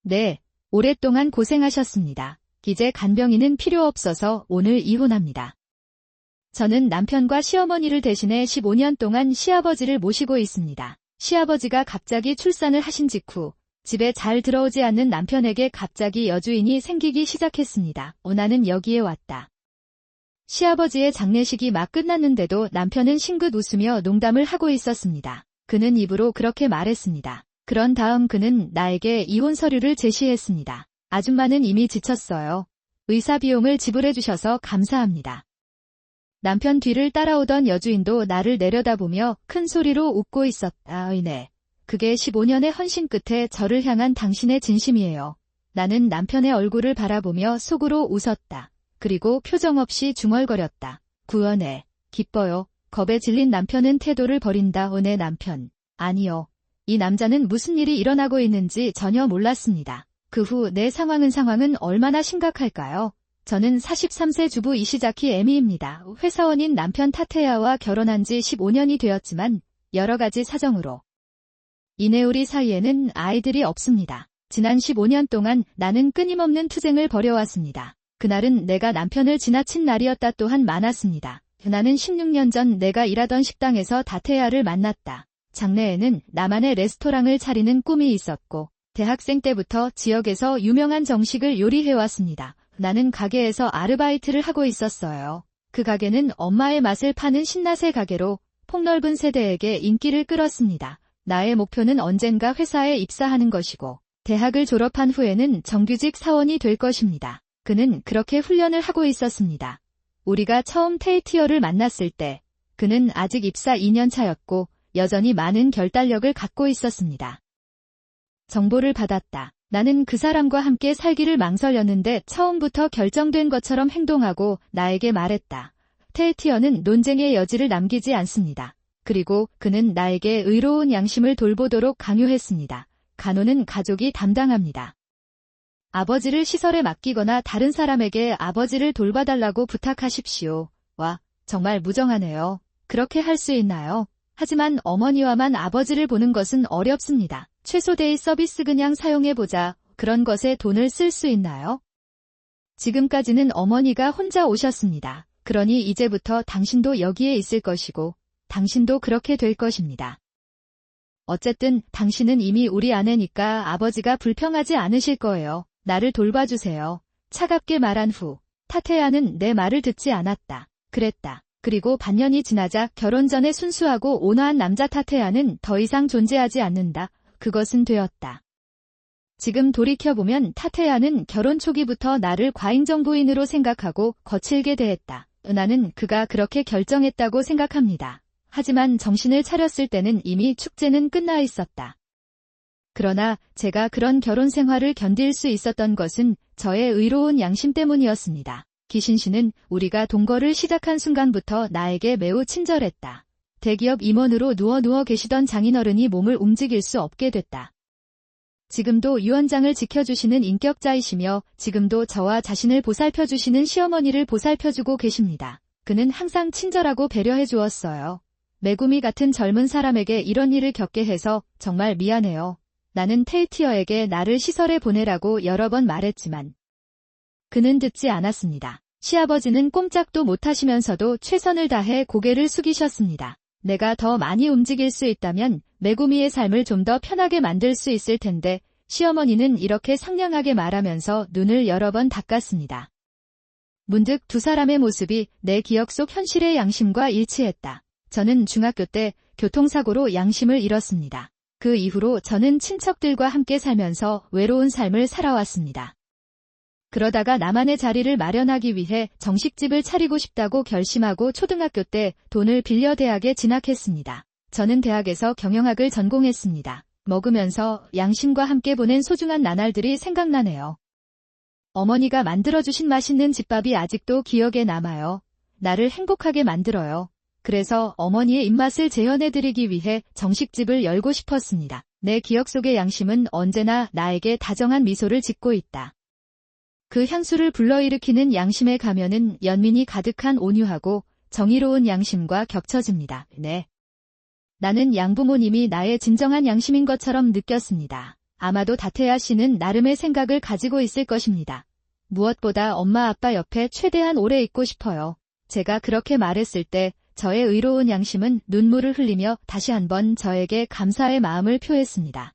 네, 오랫동안 고생하셨습니다. 이제 간병인은 필요 없어서 오늘 이혼합니다. 저는 남편과 시어머니를 대신해 15년 동안 시아버지를 모시고 있습니다. 시아버지가 갑자기 출산을 하신 직후 집에 잘 들어오지 않는 남편에게 갑자기 여주인이 생기기 시작했습니다. 나는 여기에 왔다. 시아버지의 장례식이 막 끝났는데도 남편은 싱긋 웃으며 농담을 하고 있었습니다. 그는 입으로 그렇게 말했습니다. 그런 다음 그는 나에게 이혼 서류를 제시했습니다. 아줌마는 이미 지쳤어요. 의사 비용을 지불해 주셔서 감사합니다. 남편 뒤를 따라오던 여주인도 나를 내려다보며 큰 소리로 웃고 있었다. 네. 그게 15년의 헌신 끝에 저를 향한 당신의 진심이에요. 나는 남편의 얼굴을 바라보며 속으로 웃었다. 그리고 표정 없이 중얼거렸다. 구원해. 기뻐요. 겁에 질린 남편은 태도를 버린다. 내 남편. 아니요. 이 남자는 무슨 일이 일어나고 있는지 전혀 몰랐습니다. 그 후 내 상황은 얼마나 심각할까요? 저는 43세 주부 이시자키 에미입니다. 회사원인 남편 타테야와 결혼한 지 15년이 되었지만 여러 가지 사정으로 이내 우리 사이에는 아이들이 없습니다. 지난 15년 동안 나는 끊임없는 투쟁을 벌여왔습니다. 그날은 내가 남편을 지나친 날이었다 또한 많았습니다. 나는 16년 전 내가 일하던 식당에서 타테야를 만났다. 장래에는 나만의 레스토랑을 차리는 꿈이 있었고 대학생 때부터 지역에서 유명한 정식을 요리해왔습니다. 나는 가게에서 아르바이트를 하고 있었어요. 그 가게는 엄마의 맛을 파는 신라세 가게로 폭넓은 세대에게 인기를 끌었습니다. 나의 목표는 언젠가 회사에 입사하는 것이고 대학을 졸업한 후에는 정규직 사원이 될 것입니다. 그는 그렇게 훈련을 하고 있었습니다. 우리가 처음 테이티어를 만났을 때 그는 아직 입사 2년 차였고 여전히 많은 결단력을 갖고 있었습니다. 정보를 받았다. 나는 그 사람과 함께 살기를 망설였는데 처음부터 결정된 것처럼 행동하고 나에게 말했다. 테이티어는 논쟁의 여지를 남기지 않습니다. 그리고 그는 나에게 의로운 양심을 돌보도록 강요했습니다. 간호는 가족이 담당합니다. 아버지를 시설에 맡기거나 다른 사람에게 아버지를 돌봐달라고 부탁하십시오. 와, 정말 무정하네요. 그렇게 할 수 있나요? 하지만 어머니와만 아버지를 보는 것은 어렵습니다. 최소 데이 서비스 그냥 사용해보자. 그런 것에 돈을 쓸 수 있나요? 지금까지는 어머니가 혼자 오셨습니다. 그러니 이제부터 당신도 여기에 있을 것이고 당신도 그렇게 될 것입니다. 어쨌든 당신은 이미 우리 아내니까 아버지가 불평하지 않으실 거예요. 나를 돌봐주세요. 차갑게 말한 후 타테야는 내 말을 듣지 않았다. 그랬다. 그리고 반년이 지나자 결혼 전에 순수하고 온화한 남자 타테야는 더 이상 존재하지 않는다. 그것은 되었다. 지금 돌이켜보면 타테야는 결혼 초기부터 나를 과잉정부인으로 생각하고 거칠게 대했다. 나는 그가 그렇게 결정했다고 생각합니다. 하지만 정신을 차렸을 때는 이미 축제는 끝나 있었다. 그러나 제가 그런 결혼 생활을 견딜 수 있었던 것은 저의 의로운 양심 때문이었습니다. 기신 씨는 우리가 동거를 시작한 순간부터 나에게 매우 친절했다. 대기업 임원으로 누워 계시던 장인어른이 몸을 움직일 수 없게 됐다. 지금도 유언장을 지켜주시는 인격자이시며 지금도 저와 자신을 보살펴주시는 시어머니를 보살펴주고 계십니다. 그는 항상 친절하고 배려해 주었어요. 메구미 같은 젊은 사람에게 이런 일을 겪게 해서 정말 미안해요. 나는 테이티어에게 나를 시설에 보내라고 여러 번 말했지만 그는 듣지 않았습니다. 시아버지는 꼼짝도 못하시면서도 최선을 다해 고개를 숙이셨습니다. 내가 더 많이 움직일 수 있다면 메구미의 삶을 좀 더 편하게 만들 수 있을 텐데 시어머니는 이렇게 상냥하게 말하면서 눈을 여러 번 닦았습니다. 문득 두 사람의 모습이 내 기억 속 현실의 양심과 일치했다. 저는 중학교 때 교통사고로 양심을 잃었습니다. 그 이후로 저는 친척들과 함께 살면서 외로운 삶을 살아왔습니다. 그러다가 나만의 자리를 마련하기 위해 정식집을 차리고 싶다고 결심하고 초등학교 때 돈을 빌려 대학에 진학했습니다. 저는 대학에서 경영학을 전공했습니다. 먹으면서 양심과 함께 보낸 소중한 나날들이 생각나네요. 어머니가 만들어주신 맛있는 집밥이 아직도 기억에 남아요. 나를 행복하게 만들어요. 그래서 어머니의 입맛을 재현해드리기 위해 정식집을 열고 싶었습니다. 내 기억 속의 양심은 언제나 나에게 다정한 미소를 짓고 있다. 그 향수를 불러일으키는 양심의 가면은 연민이 가득한 온유하고 정의로운 양심과 겹쳐집니다. 네. 나는 양부모님이 나의 진정한 양심인 것처럼 느꼈습니다. 아마도 다태야 씨는 나름의 생각을 가지고 있을 것입니다. 무엇보다 엄마 아빠 옆에 최대한 오래 있고 싶어요. 제가 그렇게 말했을 때 저의 의로운 양심은 눈물을 흘리며 다시 한번 저에게 감사의 마음을 표했습니다.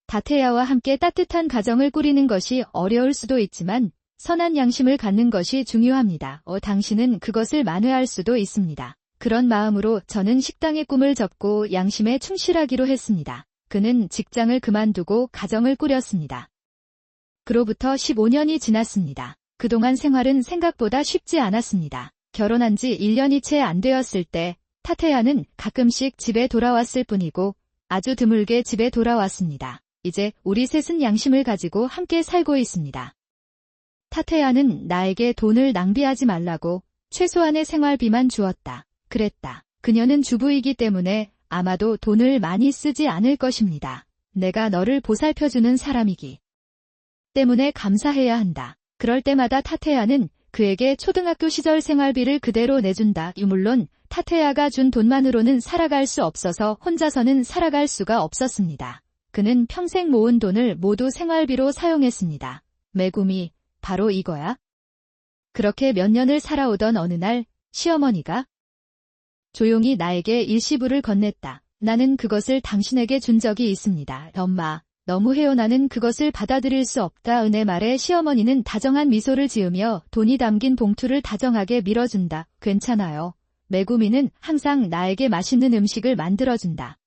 다태야와 함께 따뜻한 가정을 꾸리는 것이 어려울 수도 있지만 선한 양심을 갖는 것이 중요합니다. 당신은 그것을 만회할 수도 있습니다. 그런 마음으로 저는 식당의 꿈을 접고 양심에 충실하기로 했습니다. 그는 직장을 그만두고 가정을 꾸렸습니다. 그로부터 15년이 지났습니다. 그동안 생활은 생각보다 쉽지 않았습니다. 결혼한 지 1년이 채 안 되었을 때 타태야는 가끔씩 집에 돌아왔을 뿐이고 아주 드물게 집에 돌아왔습니다. 이제 우리 셋은 양심을 가지고 함께 살고 있습니다. 타태야는 나에게 돈을 낭비하지 말라고 최소한의 생활비만 주었다. 그랬다. 그녀는 주부이기 때문에 아마도 돈을 많이 쓰지 않을 것입니다. 내가 너를 보살펴주는 사람이기 때문에 감사해야 한다. 그럴 때마다 타태야는 그에게 초등학교 시절 생활비를 그대로 내준다. 물론 타태야가 준 돈만으로는 살아갈 수 없어서 혼자서는 살아갈 수가 없었습니다. 그는 평생 모은 돈을 모두 생활비로 사용했습니다. 매구미, 바로 이거야? 그렇게 몇 년을 살아오던 어느 날 시어머니가 조용히 나에게 일시불을 건넸다. 나는 그것을 당신에게 준 적이 있습니다. 엄마, 너무해요. 나는 그것을 받아들일 수 없다. 내 말에 시어머니는 다정한 미소를 지으며 돈이 담긴 봉투를 다정하게 밀어준다. 괜찮아요. 매구미는 항상 나에게 맛있는 음식을 만들어준다.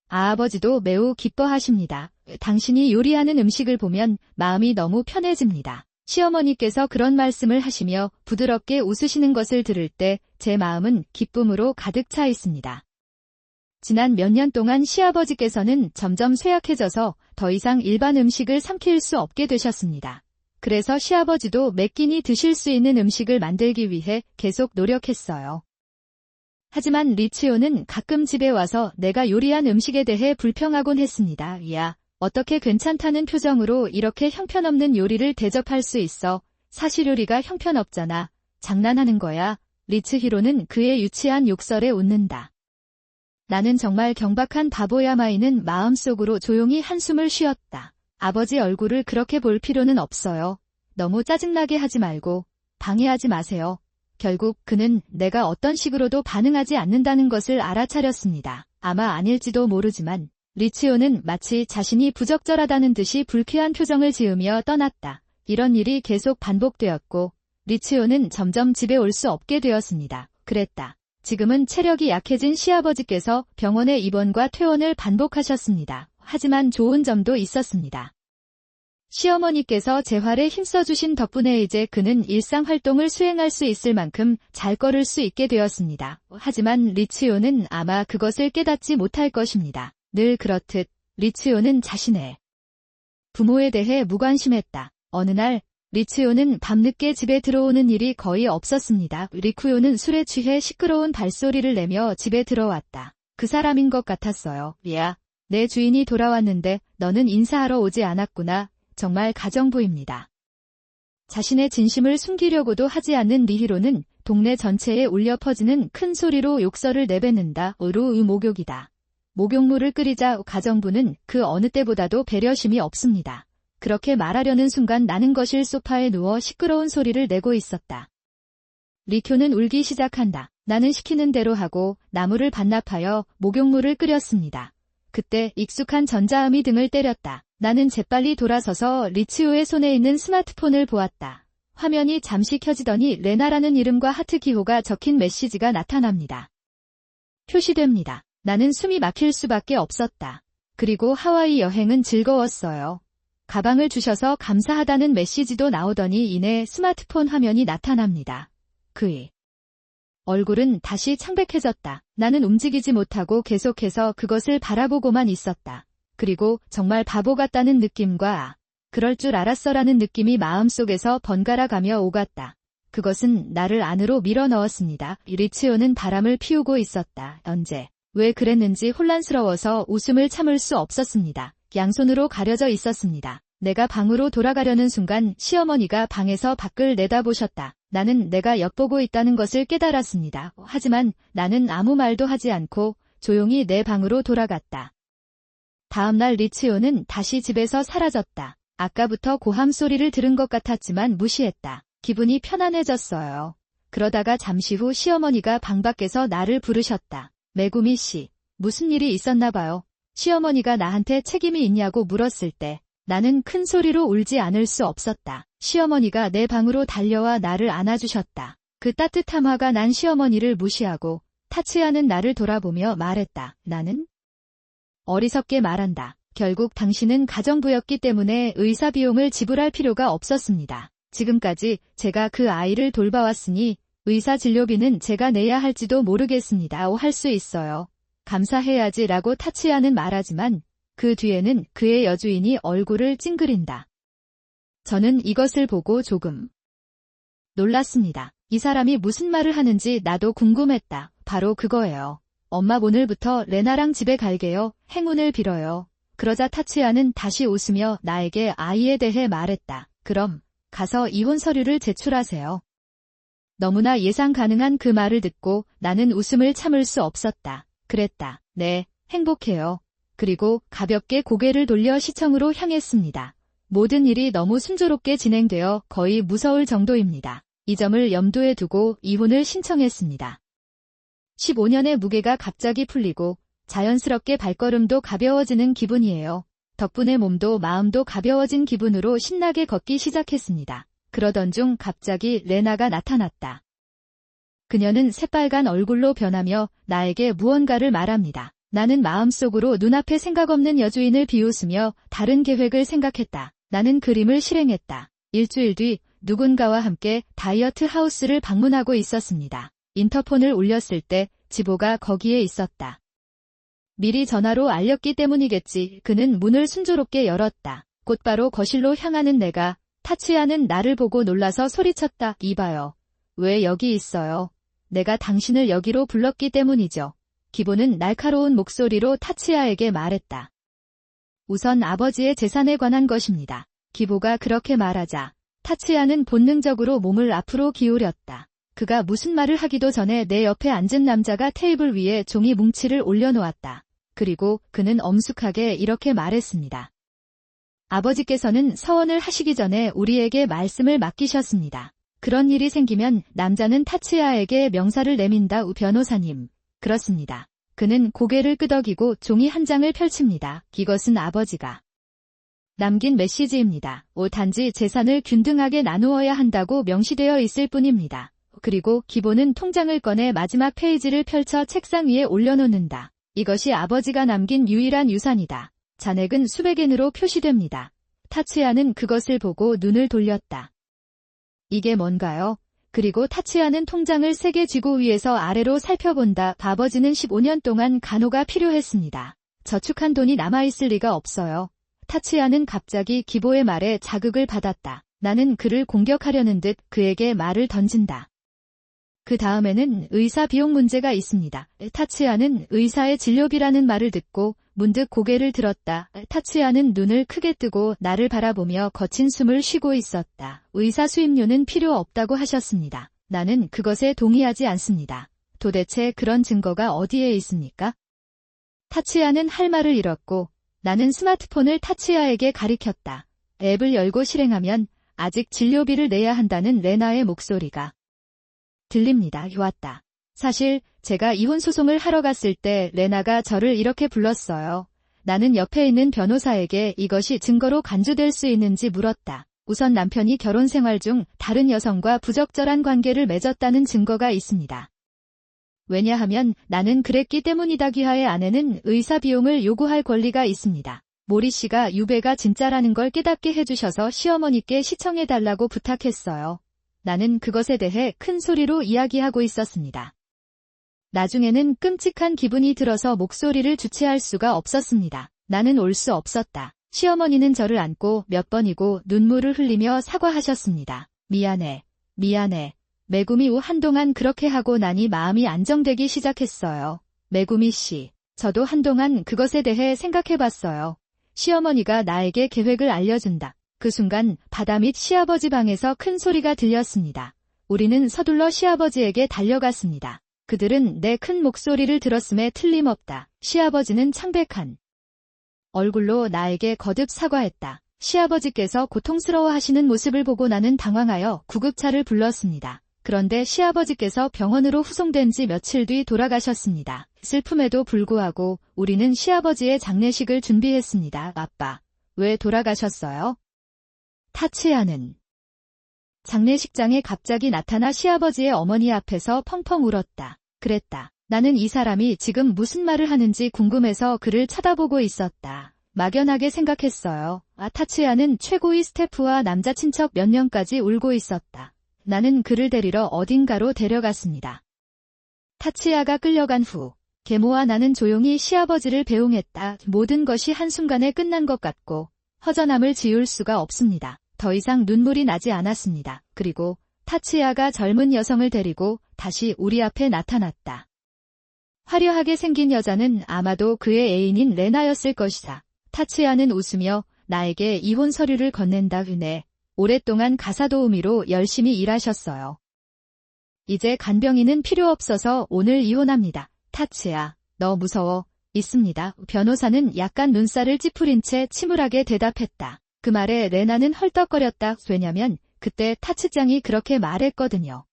아버지도 매우 기뻐하십니다. 당신이 요리하는 음식을 보면 마음이 너무 편해집니다. 시어머니께서 그런 말씀을 하시며 부드럽게 웃으시는 것을 들을 때 제 마음은 기쁨으로 가득 차 있습니다. 지난 몇 년 동안 시아버지께서는 점점 쇠약해져서 더 이상 일반 음식을 삼킬 수 없게 되셨습니다. 그래서 시아버지도 매 끼니 드실 수 있는 음식을 만들기 위해 계속 노력했어요. 하지만 리츠요는 가끔 집에 와서 내가 요리한 음식에 대해 불평하곤 했습니다. 야, 어떻게 괜찮다는 표정으로 이렇게 형편없는 요리를 대접할 수 있어? 사실 요리가 형편없잖아. 장난하는 거야. 리츠히로는 그의 유치한 욕설에 웃는다. 나는 정말 경박한 바보야. 마이는 마음속으로 조용히 한숨을 쉬었다. 아버지 얼굴을 그렇게 볼 필요는 없어요. 너무 짜증나게 하지 말고 방해하지 마세요. 결국 그는 내가 어떤 식으로도 반응하지 않는다는 것을 알아차렸습니다. 아마 아닐지도 모르지만 리츠요는 마치 자신이 부적절하다는 듯이 불쾌한 표정을 지으며 떠났다. 이런 일이 계속 반복되었고 리츠요는 점점 집에 올 수 없게 되었습니다. 그랬다. 지금은 체력이 약해진 시아버지께서 병원에 입원과 퇴원을 반복하셨습니다. 하지만 좋은 점도 있었습니다. 시어머니께서 재활에 힘써주신 덕분에 이제 그는 일상활동을 수행할 수 있을 만큼 잘 걸을 수 있게 되었습니다. 하지만 리츠요는 아마 그것을 깨닫지 못할 것입니다. 늘 그렇듯 리츠요는 자신의 부모에 대해 무관심했다. 어느 날 리츠요는 밤늦게 집에 들어오는 일이 거의 없었습니다. 리쿠요는 술에 취해 시끄러운 발소리를 내며 집에 들어왔다. 그 사람인 것 같았어요. 야, 내 주인이 돌아왔는데 너는 인사하러 오지 않았구나. 정말 가정부입니다. 자신의 진심을 숨기려고도 하지 않는 리히로는 동네 전체에 울려 퍼지는 큰 소리로 욕설을 내뱉는다. 목욕이다. 목욕물을 끓이자. 가정부는 그 어느 때보다도 배려심이 없습니다. 그렇게 말하려는 순간 나는 거실 소파에 누워 시끄러운 소리를 내고 있었다. 리쿄는 울기 시작한다. 나는 시키는 대로 하고 나무를 반납하여 목욕물을 끓였습니다. 그때 익숙한 전자음이 등을 때렸다. 나는 재빨리 돌아서서 리츠요의 손에 있는 스마트폰을 보았다. 화면이 잠시 켜지더니 레나라는 이름과 하트 기호가 적힌 메시지가 나타납니다. 표시됩니다. 나는 숨이 막힐 수밖에 없었다. 그리고 하와이 여행은 즐거웠어요. 가방을 주셔서 감사하다는 메시지도 나오더니 이내 스마트폰 화면이 나타납니다. 그의 얼굴은 다시 창백해졌다. 나는 움직이지 못하고 계속해서 그것을 바라보고만 있었다. 그리고 정말 바보 같다는 느낌과 그럴 줄 알았어라는 느낌이 마음속에서 번갈아 가며 오갔다. 그것은 나를 안으로 밀어 넣었습니다. 리츠요는 바람을 피우고 있었다. 언제, 왜 그랬는지 혼란스러워서 웃음을 참을 수 없었습니다. 양손으로 가려져 있었습니다. 내가 방으로 돌아가려는 순간 시어머니가 방에서 밖을 내다보셨다. 나는 내가 엿보고 있다는 것을 깨달았습니다. 하지만 나는 아무 말도 하지 않고 조용히 내 방으로 돌아갔다. 다음날 리치오는 다시 집에서 사라졌다. 아까부터 고함 소리를 들은 것 같았지만 무시했다. 기분이 편안해졌어요. 그러다가 잠시 후 시어머니가 방 밖에서 나를 부르셨다. 메구미 씨, 무슨 일이 있었나 봐요. 시어머니가 나한테 책임이 있냐고 물었을 때 나는 큰 소리로 울지 않을 수 없었다. 시어머니가 내 방으로 달려와 나를 안아주셨다. 그 따뜻한 화가 난 시어머니를 무시하고 타치아는 나를 돌아보며 말했다. 나는 어리석게 말한다. 결국 당신은 가정부였기 때문에 의사 비용을 지불할 필요가 없었습니다. 지금까지 제가 그 아이를 돌봐왔으니 의사 진료비는 제가 내야 할지도 모르겠습니다. 할 수 있어요. 감사해야지 라고 타치아는 말하지만 그 뒤에는 그의 여주인이 얼굴을 찡그린다. 저는 이것을 보고 조금 놀랐습니다. 이 사람이 무슨 말을 하는지 나도 궁금했다. 바로 그거예요. 엄마 오늘부터 레나랑 집에 갈게요. 행운을 빌어요. 그러자 타치아는 다시 웃으며 나에게 아이에 대해 말했다. 그럼 가서 이혼 서류를 제출하세요. 너무나 예상 가능한 그 말을 듣고 나는 웃음을 참을 수 없었다. 그랬다. 네, 행복해요. 그리고 가볍게 고개를 돌려 시청으로 향했습니다. 모든 일이 너무 순조롭게 진행되어 거의 무서울 정도입니다. 이 점을 염두에 두고 이혼을 신청했습니다. 15년의 무게가 갑자기 풀리고 자연스럽게 발걸음도 가벼워지는 기분이에요. 덕분에 몸도 마음도 가벼워진 기분으로 신나게 걷기 시작했습니다. 그러던 중 갑자기 레나가 나타났다. 그녀는 새빨간 얼굴로 변하며 나에게 무언가를 말합니다. 나는 마음속으로 눈앞에 생각 없는 여주인을 비웃으며 다른 계획을 생각했다. 나는 그림을 실행했다. 일주일 뒤 누군가와 함께 다이어트 하우스를 방문하고 있었습니다. 인터폰을 울렸을 때 지보가 거기에 있었다. 미리 전화로 알렸기 때문이겠지. 그는 문을 순조롭게 열었다. 곧바로 거실로 향하는 내가 타치아는 나를 보고 놀라서 소리쳤다. 이봐요. 왜 여기 있어요? 내가 당신을 여기로 불렀기 때문이죠. 기보는 날카로운 목소리로 타치아에게 말했다. 우선 아버지의 재산에 관한 것입니다. 기보가 그렇게 말하자 타치아는 본능적으로 몸을 앞으로 기울였다. 그가 무슨 말을 하기도 전에 내 옆에 앉은 남자가 테이블 위에 종이 뭉치를 올려놓았다. 그리고 그는 엄숙하게 이렇게 말했습니다. 아버지께서는 서원을 하시기 전에 우리에게 말씀을 맡기셨습니다. 그런 일이 생기면 남자는 타치아에게 명사를 내민다. 변호사님. 그렇습니다. 그는 고개를 끄덕이고 종이 한 장을 펼칩니다. 이것은 아버지가 남긴 메시지입니다. 단지 재산을 균등하게 나누어야 한다고 명시되어 있을 뿐입니다. 그리고 기보는 통장을 꺼내 마지막 페이지를 펼쳐 책상 위에 올려놓는다. 이것이 아버지가 남긴 유일한 유산이다. 잔액은 수백엔으로 표시됩니다. 타치아는 그것을 보고 눈을 돌렸다. 이게 뭔가요? 그리고 타치아는 통장을 세게 쥐고 위에서 아래로 살펴본다. 아버지는 15년 동안 간호가 필요했습니다. 저축한 돈이 남아있을 리가 없어요. 타치아는 갑자기 기보의 말에 자극을 받았다. 나는 그를 공격하려는 듯 그에게 말을 던진다. 그 다음에는 의사 비용 문제가 있습니다. 타치아는 의사의 진료비라는 말을 듣고 문득 고개를 들었다. 타치아는 눈을 크게 뜨고 나를 바라보며 거친 숨을 쉬고 있었다. 의사 수임료는 필요 없다고 하셨습니다. 나는 그것에 동의하지 않습니다. 도대체 그런 증거가 어디에 있습니까? 타치아는 할 말을 잃었고 나는 스마트폰을 타치아에게 가리켰다. 앱을 열고 실행하면 아직 진료비를 내야 한다는 레나의 목소리가 들립니다. 왔다. 사실 제가 이혼 소송을 하러 갔을 때 레나가 저를 이렇게 불렀어요. 나는 옆에 있는 변호사에게 이것이 증거로 간주될 수 있는지 물었다. 우선 남편이 결혼 생활 중 다른 여성과 부적절한 관계를 맺었다는 증거가 있습니다. 왜냐하면 나는 그랬기 때문이다. 귀하의 아내는 의사 비용을 요구할 권리가 있습니다. 모리 씨가 유배가 진짜라는 걸 깨닫게 해주셔서 시어머니께 시청해달라고 부탁했어요. 나는 그것에 대해 큰 소리로 이야기하고 있었습니다. 나중에는 끔찍한 기분이 들어서 목소리를 주체할 수가 없었습니다. 나는 올 수 없었다. 시어머니는 저를 안고 몇 번이고 눈물을 흘리며 사과하셨습니다. 미안해. 메구미 우 한동안 그렇게 하고 나니 마음이 안정되기 시작했어요. 메구미 씨, 저도 한동안 그것에 대해 생각해봤어요. 시어머니가 나에게 계획을 알려준다. 그 순간 바다 및 시아버지 방에서 큰 소리가 들렸습니다. 우리는 서둘러 시아버지에게 달려갔습니다. 그들은 내 큰 목소리를 들었음에 틀림없다. 시아버지는 창백한 얼굴로 나에게 거듭 사과했다. 시아버지께서 고통스러워하시는 모습을 보고 나는 당황하여 구급차를 불렀습니다. 그런데 시아버지께서 병원으로 후송된 지 며칠 뒤 돌아가셨습니다. 슬픔에도 불구하고 우리는 시아버지의 장례식을 준비했습니다. 아빠, 왜 돌아가셨어요? 타치야는 장례식장에 갑자기 나타나 시아버지의 어머니 앞에서 펑펑 울었다. 그랬다. 나는 이 사람이 지금 무슨 말을 하는지 궁금해서 그를 쳐다보고 있었다. 막연하게 생각했어요. 타치야는 최고위 스태프와 남자 친척 몇 명까지 울고 있었다. 나는 그를 데리러 어딘가로 데려갔습니다. 타치야가 끌려간 후 계모와 나는 조용히 시아버지를 배웅했다. 모든 것이 한순간에 끝난 것 같고 허전함을 지울 수가 없습니다. 더 이상 눈물이 나지 않았습니다. 그리고 타치야가 젊은 여성을 데리고 다시 우리 앞에 나타났다. 화려하게 생긴 여자는 아마도 그의 애인인 레나였을 것이다. 타치야는 웃으며 나에게 이혼 서류를 건넨다. 네, 오랫동안 가사 도우미로 열심히 일하셨어요. 이제 간병인은 필요 없어서 오늘 이혼합니다. 타치야, 너 무서워? 있습니다. 변호사는 약간 눈살을 찌푸린 채 침울하게 대답했다. 그 말에 레나는 헐떡거렸다. 왜냐면 그때 타츠장이 그렇게 말했거든요.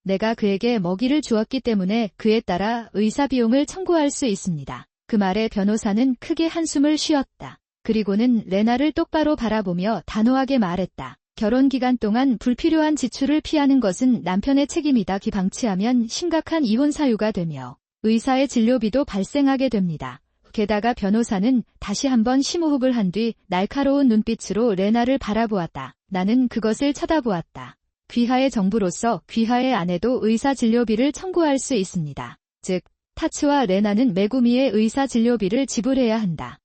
내가 그에게 먹이를 주었기 때문에 그에 따라 의사 비용을 청구할 수 있습니다. 그 말에 변호사는 크게 한숨을 쉬었다. 그리고는 레나를 똑바로 바라보며 단호하게 말했다. 결혼 기간 동안 불필요한 지출을 피하는 것은 남편의 책임이다. 방치하면 심각한 이혼 사유가 되며 의사의 진료비도 발생하게 됩니다. 게다가 변호사는 다시 한번 심호흡을 한 뒤 날카로운 눈빛으로 레나를 바라보았다. 나는 그것을 쳐다보았다. 귀하의 정부로서 귀하의 아내도 의사 진료비를 청구할 수 있습니다. 즉, 타츠와 레나는 메구미의 의사 진료비를 지불해야 한다.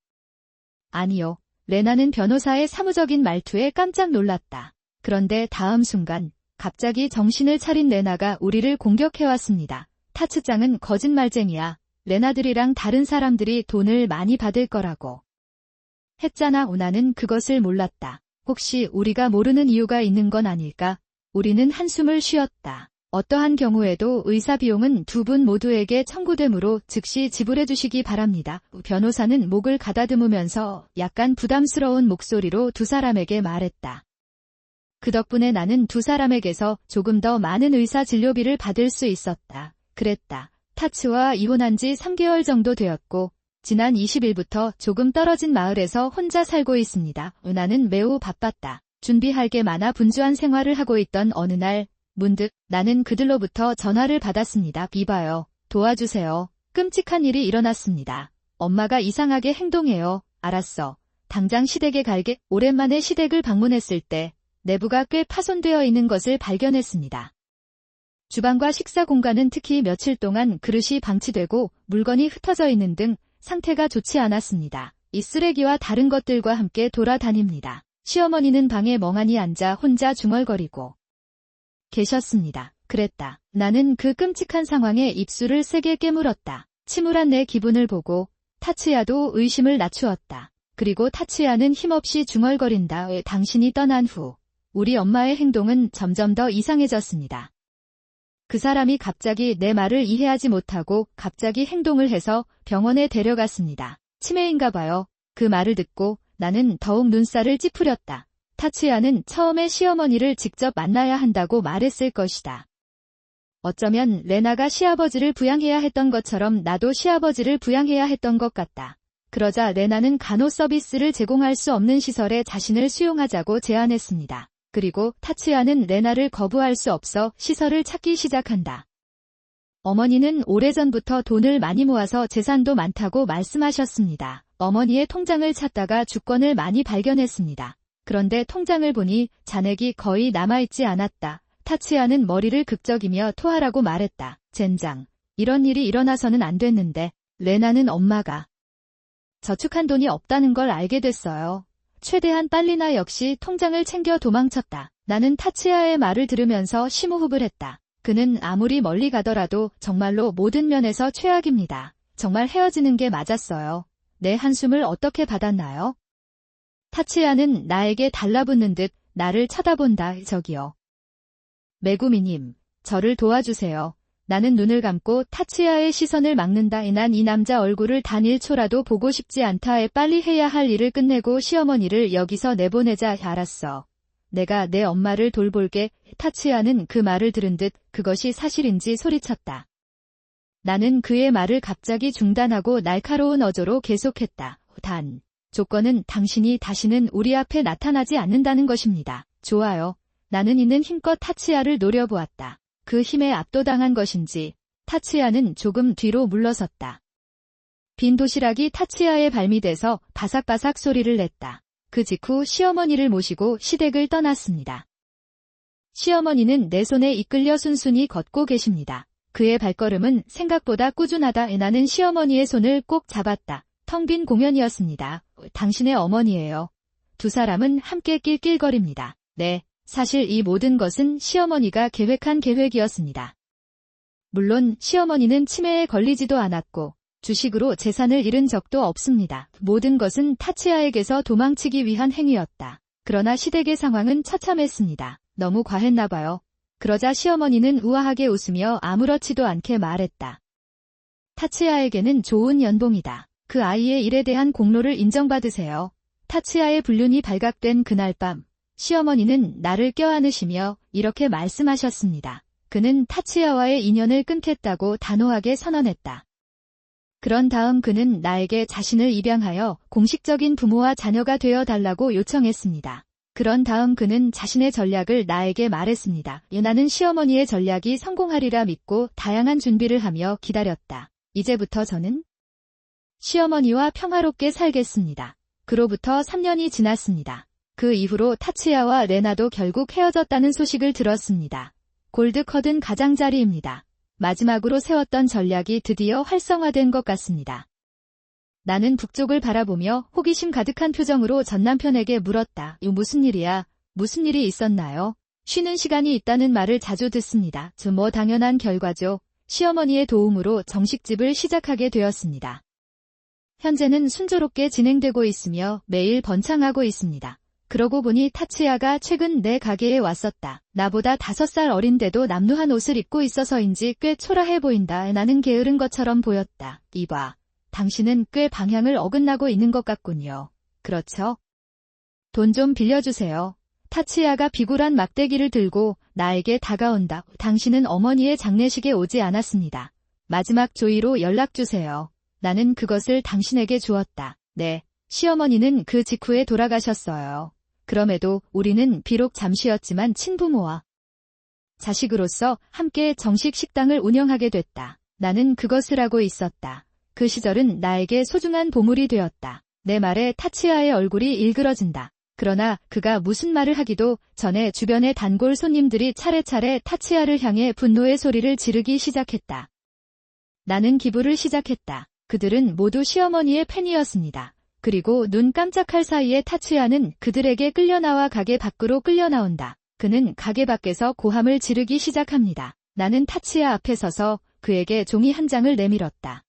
아니요. 레나는 변호사의 사무적인 말투에 깜짝 놀랐다. 그런데 다음 순간 갑자기 정신을 차린 레나가 우리를 공격해왔습니다. 타츠짱은 거짓말쟁이야. 레나들이랑 다른 사람들이 돈을 많이 받을 거라고 했잖아. 나는 그것을 몰랐다. 혹시 우리가 모르는 이유가 있는 건 아닐까? 우리는 한숨을 쉬었다. 어떠한 경우에도 의사 비용은 두 분 모두에게 청구되므로 즉시 지불해 주시기 바랍니다. 변호사는 목을 가다듬으면서 약간 부담스러운 목소리로 두 사람에게 말했다. 그 덕분에 나는 두 사람에게서 조금 더 많은 의사 진료비를 받을 수 있었다. 그랬다. 타츠와 이혼한 지 3개월 정도 되었고 지난 20일부터 조금 떨어진 마을에서 혼자 살고 있습니다. 나는 매우 바빴다. 준비할 게 많아 분주한 생활을 하고 있던 어느 날 문득 나는 그들로부터 전화를 받았습니다. 이봐요. 도와주세요. 끔찍한 일이 일어났습니다. 엄마가 이상하게 행동해요. 알았어. 당장 시댁에 갈게. 오랜만에 시댁을 방문했을 때 내부가 꽤 파손되어 있는 것을 발견했습니다. 주방과 식사 공간은 특히 며칠 동안 그릇이 방치되고 물건이 흩어져 있는 등 상태가 좋지 않았습니다. 이 쓰레기와 다른 것들과 함께 돌아다닙니다. 시어머니는 방에 멍하니 앉아 혼자 중얼거리고 계셨습니다. 그랬다. 나는 그 끔찍한 상황에 입술을 세게 깨물었다. 침울한 내 기분을 보고 타츠야도 의심을 낮추었다. 그리고 타츠야는 힘없이 중얼거린다. 당신이 떠난 후 우리 엄마의 행동은 점점 더 이상해졌습니다. 그 사람이 갑자기 내 말을 이해하지 못하고 갑자기 행동을 해서 병원에 데려갔습니다. 치매인가 봐요. 그 말을 듣고 나는 더욱 눈살을 찌푸렸다. 타츠야는 처음에 시어머니를 직접 만나야 한다고 말했을 것이다. 어쩌면 레나가 시아버지를 부양해야 했던 것처럼 나도 시아버지를 부양해야 했던 것 같다. 그러자 레나는 간호 서비스를 제공할 수 없는 시설에 자신을 수용하자고 제안했습니다. 그리고 타츠야는 레나를 거부할 수 없어 시설을 찾기 시작한다. 어머니는 오래전부터 돈을 많이 모아서 재산도 많다고 말씀하셨습니다. 어머니의 통장을 찾다가 주권을 많이 발견했습니다. 그런데 통장을 보니 잔액이 거의 남아있지 않았다. 타츠야는 머리를 극적이며 토하라고 말했다. 젠장. 이런 일이 일어나서는 안 됐는데 레나는 엄마가 저축한 돈이 없다는 걸 알게 됐어요. 최대한 빨리 나 역시 통장을 챙겨 도망쳤다. 나는 타츠야의 말을 들으면서 심호흡을 했다. 그는 아무리 멀리 가더라도 정말로 모든 면에서 최악입니다. 정말 헤어지는 게 맞았어요. 내 한숨을 어떻게 받았나요? 타츠야는 나에게 달라붙는 듯 나를 쳐다본다. 저기요. 메구미님, 저를 도와주세요. 나는 눈을 감고 타츠야의 시선을 막는다. 난 이 남자 얼굴을 단 1초라도 보고 싶지 않다. 빨리 해야 할 일을 끝내고 시어머니를 여기서 내보내자. 알았어. 내가 내 엄마를 돌볼게. 타츠야는 그 말을 들은 듯 그것이 사실인지 소리쳤다. 나는 그의 말을 갑자기 중단하고 날카로운 어조로 계속했다. 단, 조건은 당신이 다시는 우리 앞에 나타나지 않는다는 것입니다. 좋아요. 나는 이는 힘껏 타츠야를 노려보았다. 그 힘에 압도당한 것인지 타츠야는 조금 뒤로 물러섰다. 빈 도시락이 타츠야의 발밑에서 바삭바삭 소리를 냈다. 그 직후 시어머니를 모시고 시댁을 떠났습니다. 시어머니는 내 손에 이끌려 순순히 걷고 계십니다. 그의 발걸음은 생각보다 꾸준하다. 나는 시어머니의 손을 꼭 잡았다. 텅 빈 공연이었습니다. 당신의 어머니예요. 두 사람은 함께 낄낄거립니다. 네. 사실 이 모든 것은 시어머니가 계획한 계획이었습니다. 물론 시어머니는 치매에 걸리지도 않았고 주식으로 재산을 잃은 적도 없습니다. 모든 것은 타츠야에게서 도망치기 위한 행위였다. 그러나 시댁의 상황은 처참했습니다. 너무 과했나 봐요. 그러자 시어머니는 우아하게 웃으며 아무렇지도 않게 말했다. 타츠야에게는 좋은 연봉이다. 그 아이의 일에 대한 공로를 인정받으세요. 타츠야의 불륜이 발각된 그날 밤 시어머니는 나를 껴안으시며 이렇게 말씀하셨습니다. 그는 타츠야와의 인연을 끊겠다고 단호하게 선언했다. 그런 다음 그는 나에게 자신을 입양하여 공식적인 부모와 자녀가 되어 달라고 요청했습니다. 그런 다음 그는 자신의 전략을 나에게 말했습니다. 나는 시어머니의 전략이 성공하리라 믿고 다양한 준비를 하며 기다렸다. 이제부터 저는 시어머니와 평화롭게 살겠습니다. 그로부터 3년이 지났습니다. 그 이후로 타츠야와 레나도 결국 헤어졌다는 소식을 들었습니다. 골드커든 가장자리입니다. 마지막으로 세웠던 전략이 드디어 활성화된 것 같습니다. 나는 북쪽을 바라보며 호기심 가득한 표정으로 전남편에게 물었다. 무슨 일이야? 무슨 일이 있었나요? 쉬는 시간이 있다는 말을 자주 듣습니다. 뭐 당연한 결과죠. 시어머니의 도움으로 정식집을 시작하게 되었습니다. 현재는 순조롭게 진행되고 있으며 매일 번창하고 있습니다. 그러고 보니 타츠야가 최근 내 가게에 왔었다. 나보다 5살 어린데도 남루한 옷을 입고 있어서인지 꽤 초라해 보인다. 나는 게으른 것처럼 보였다. 이봐. 당신은 꽤 방향을 어긋나고 있는 것 같군요. 그렇죠? 돈 좀 빌려주세요. 타츠야가 비굴한 막대기를 들고 나에게 다가온다. 당신은 어머니의 장례식에 오지 않았습니다. 마지막 조의로 연락주세요. 나는 그것을 당신에게 주었다. 네. 시어머니는 그 직후에 돌아가셨어요. 그럼에도 우리는 비록 잠시였지만 친부모와 자식으로서 함께 정식 식당을 운영하게 됐다. 나는 그것을 하고 있었다. 그 시절은 나에게 소중한 보물이 되었다. 내 말에 타츠야의 얼굴이 일그러진다. 그러나 그가 무슨 말을 하기도 전에 주변의 단골 손님들이 차례차례 타츠야를 향해 분노의 소리를 지르기 시작했다. 나는 기부를 시작했다. 그들은 모두 시어머니의 팬이었습니다. 그리고 눈 깜짝할 사이에 타츠야는 그들에게 끌려나와 가게 밖으로 끌려나온다. 그는 가게 밖에서 고함을 지르기 시작합니다. 나는 타츠야 앞에 서서 그에게 종이 한 장을 내밀었다.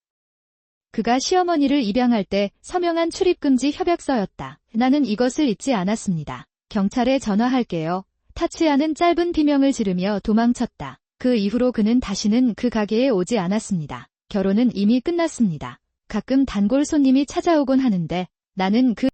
그가 시어머니를 입양할 때 서명한 출입금지 협약서였다. 나는 이것을 잊지 않았습니다. 경찰에 전화할게요. 타츠야는 짧은 비명을 지르며 도망쳤다. 그 이후로 그는 다시는 그 가게에 오지 않았습니다. 결혼은 이미 끝났습니다. 가끔 단골 손님이 찾아오곤 하는데 나는 그